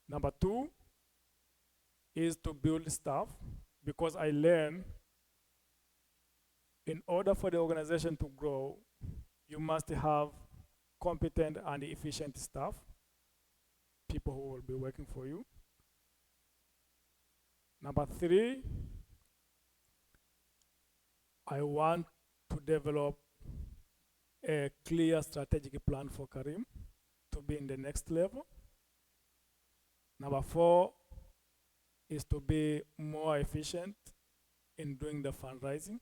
Speaker 4: Number two is to build staff, because I learn in order for the organization to grow, you must have competent and efficient staff, people who will be working for you. Number three, I want to develop a clear strategic plan for Karim to be in the next level. Number four is to be more efficient in doing the fundraising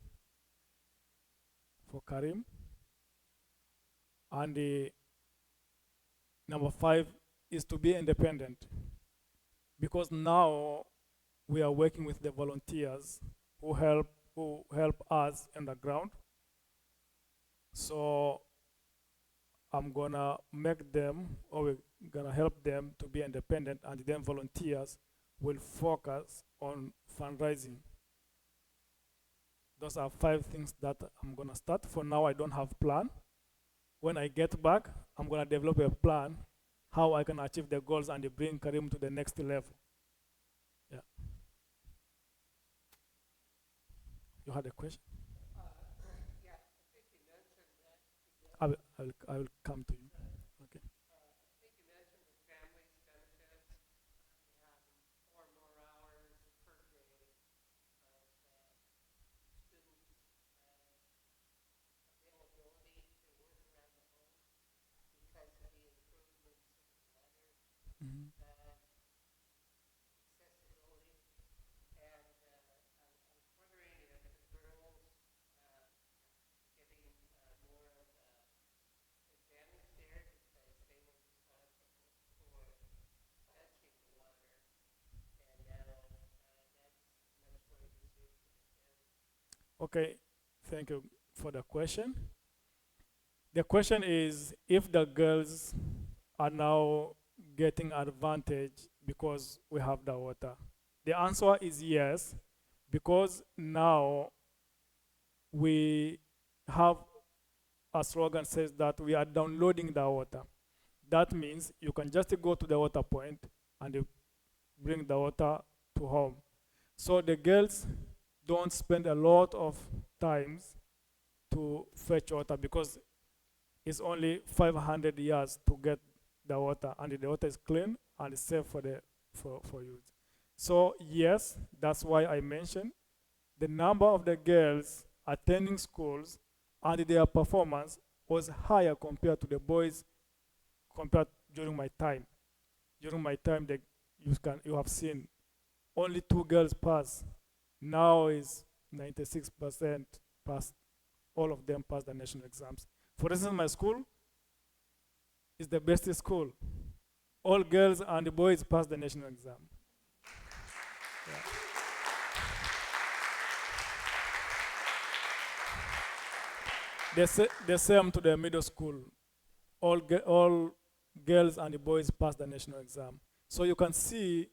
Speaker 4: for Karim. And number five is to be independent, because now we are working with the volunteers who help us on the ground. So I'm gonna make them, or we're gonna help them to be independent, and then volunteers will focus on fundraising. Those are 5 things that I'm gonna start. For now, I don't have plan. When I get back, I'm gonna develop a plan how I can achieve the goals and bring Karim to the next level. Yeah. You had a question? I will come to you. Okay. Mhm. Okay, thank you for the question. The question is if the girls are now getting advantage because we have the water. The answer is yes, because now we have a slogan says that we are downloading the water. That means you can just go to the water point and you bring the water to home. So the girls don't spend a lot of times to fetch water, because it's only 500 yards to get the water, and the water is clean and safe for the for youth. So yes, that's why I mentioned the number of the girls attending schools and their performance was higher compared to the boys compared during my time. During my time, you have seen only 2 girls pass. Now is 96% pass. All of them pass the national exams. For instance, my school is the best school. All girls and the boys pass the national exam. Yeah. The same to the middle school. All girls and the boys pass the national exam. So you can see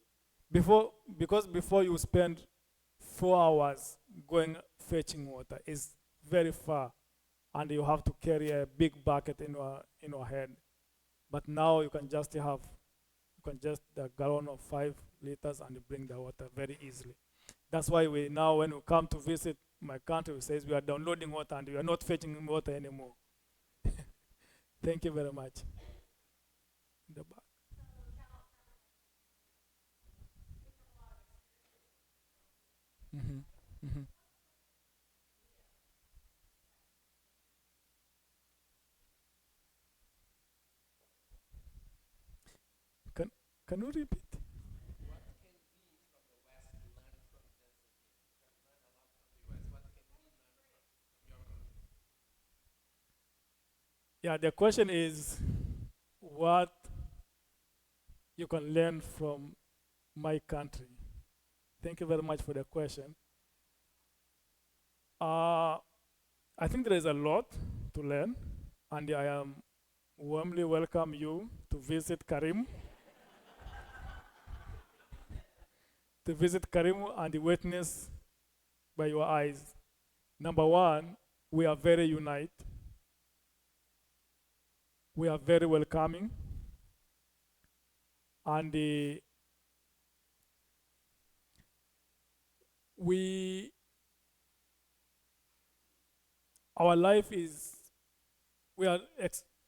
Speaker 4: because before you spend 4 hours going fetching water is very far, and you have to carry a big bucket in your head. But now you can just a gallon of 5 liters and you bring the water very easily. That's why we now, when we come to visit my country, we say we are downloading water and we are not fetching water anymore. Thank you very much. In the back. Mhm, mhm. Can can you repeat? Yeah, the question is what you can learn from my country. Thank you very much for the question. Uh, I think there is a lot to learn, and I am warmly welcome you to visit Karimu, and witness by your eyes. Number one, we are very united. We are very welcoming, and we our life is we are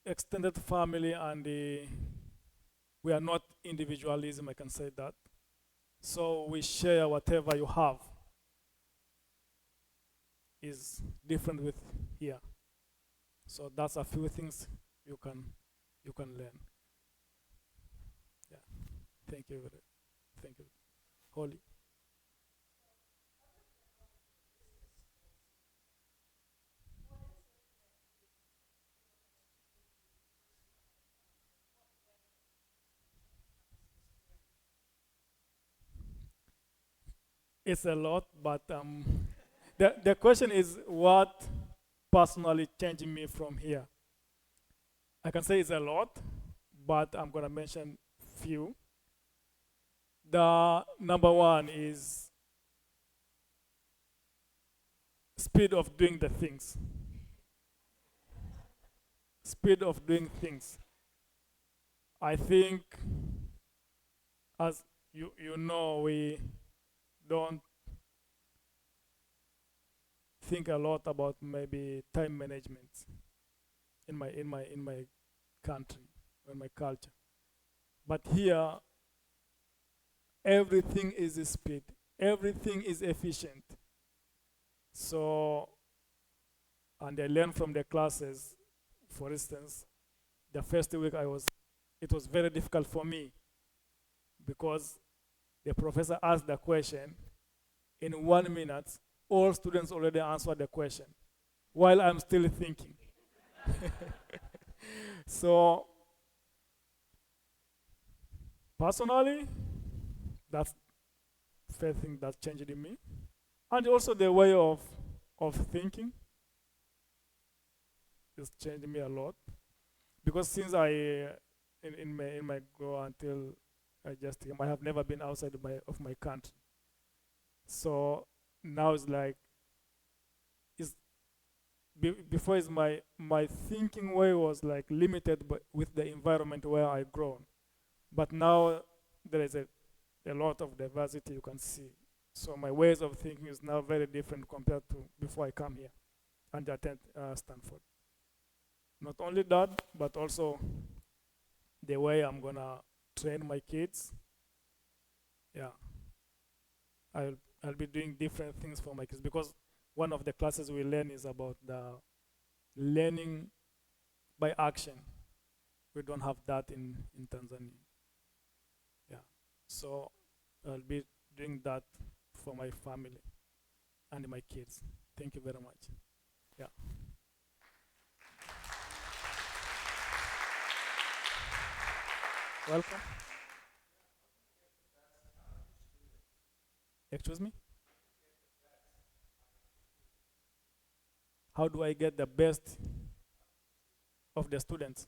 Speaker 4: extended family, and we are not individualism. I can say that. So we share whatever you have is different with here. So that's a few things you can learn. Yeah. Thank you. Thank you. Holly. It's a lot, but the question is what personally changed me from here. I can say it's a lot, but I'm gonna mention few. The number one is speed of doing the things. Speed of doing things. I think, as you know, we don't think a lot about maybe time management in my country, in my culture. But here, everything is speed. Everything is efficient. So, and I learned from the classes. For instance, the first week it was very difficult for me because the professor asked the question in 1 minute. All students already answered the question while I'm still thinking. So personally, that's the first thing that changed in me, and also the way of thinking has changed me a lot because since in my go until I just came, I have never been outside of my country. So now it's like before is my thinking way was like limited with the environment where I grown, but now there is a lot of diversity you can see. So my ways of thinking is now very different compared to before I come here and attend Stanford. Not only that, but also the way I'm gonna train my kids Yeah, I'll be doing different things for my kids because one of the classes we learn is about the learning by action. We don't have that in Tanzania. Yeah, so I'll be doing that for my family and my kids. Thank you very much. Yeah. Welcome. Excuse me? How do I get the best of the students?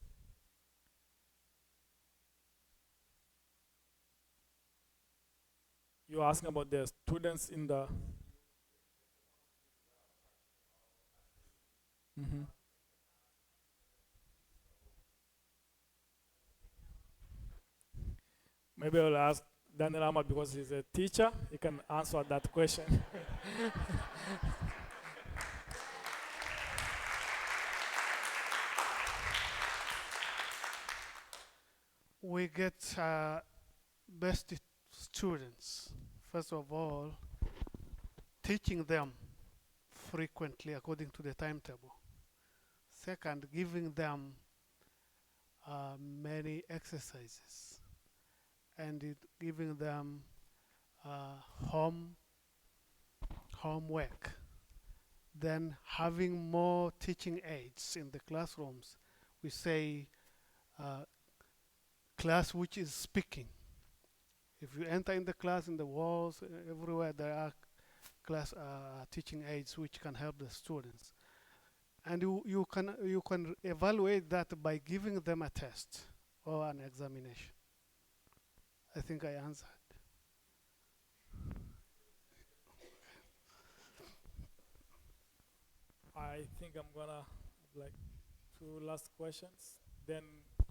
Speaker 4: You're asking about the students in the. Mhm. Maybe I'll ask Daniel Ahmad because he's a teacher. He can answer that question.
Speaker 2: We get best students, first of all, teaching them frequently according to the timetable. Second, giving them many exercises and giving them uh, home homework. Then having more teaching aids in the classrooms. We say class which is speaking. If you enter in the class, in the walls, everywhere there are class teaching aids which can help the students. And you can evaluate that by giving them a test or an examination. I think I answered.
Speaker 4: I think I'm gonna like two last questions. Then,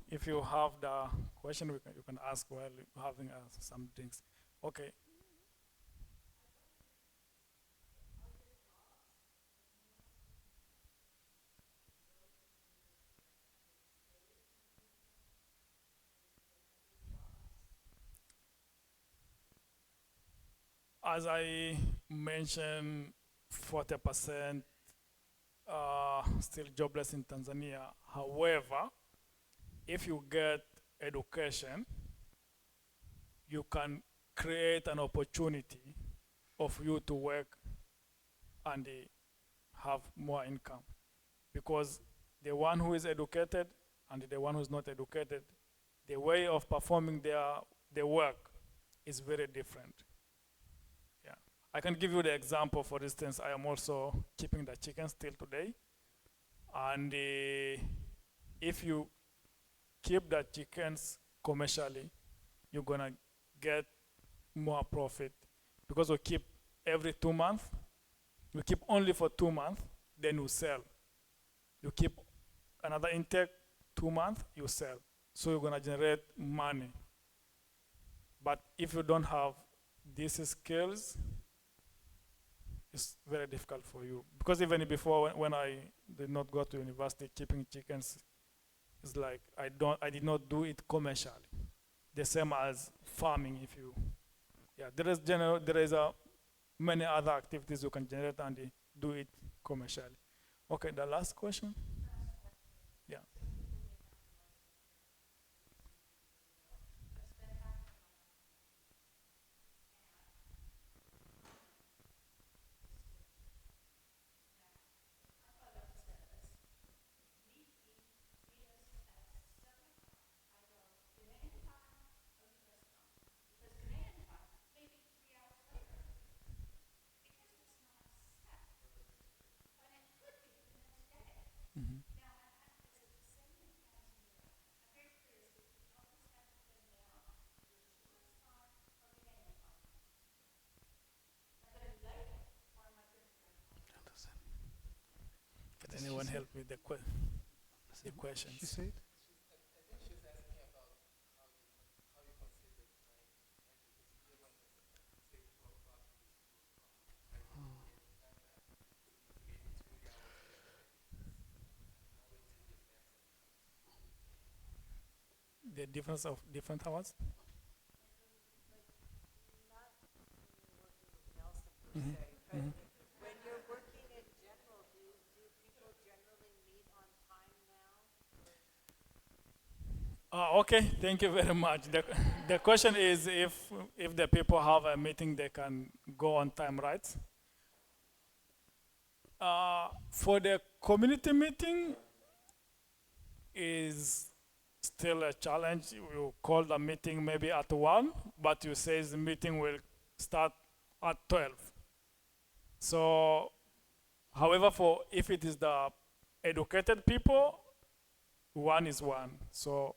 Speaker 4: if you have the question, you can ask while having some drinks. Okay. As I mentioned, 40% still jobless in Tanzania. However, if you get education, you can create an opportunity of you to work and have more income. Because the one who is educated and the one who is not educated, the way of performing their work is very different. Yeah. I can give you the example. For instance, I am also keeping the chickens till today. And if you keep the chickens commercially, you're gonna get more profit because we keep every 2 months. You keep only for 2 months, then you sell. You keep another intake 2 months, you sell. So you're gonna generate money. But if you don't have these skills, it's very difficult for you. Because even before, when I did not go to university, keeping chickens is like I did not do it commercially. The same as farming. If you, yeah, there is many other activities you can generate and do it commercially. Okay, the last question. Yeah. Mhm. Can anyone help with the
Speaker 2: She
Speaker 4: questions?
Speaker 2: said.
Speaker 4: The difference of different hours? Mhm.
Speaker 1: When you're working in general, do people generally meet on time now?
Speaker 4: Okay, thank you very much. The question is if the people have a meeting, they can go on time, right? For the community meeting is still a challenge. You call the meeting maybe at 1, but you say the meeting will start at 12. So, however, for if it is the educated people, 1 is 1. So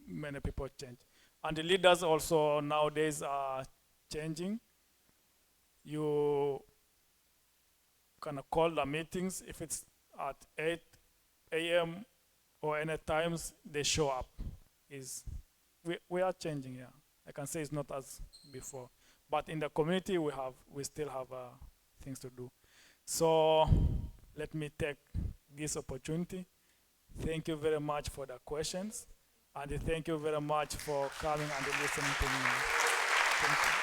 Speaker 4: many people change. And the leaders also nowadays are changing. You can call the meetings if it's at 8 a.m. or any times they show up. We are changing, yeah. I can say it's not as before, but in the community we still have things to do. So let me take this opportunity. Thank you very much for the questions, and thank you very much for coming and listening to me. Thank you.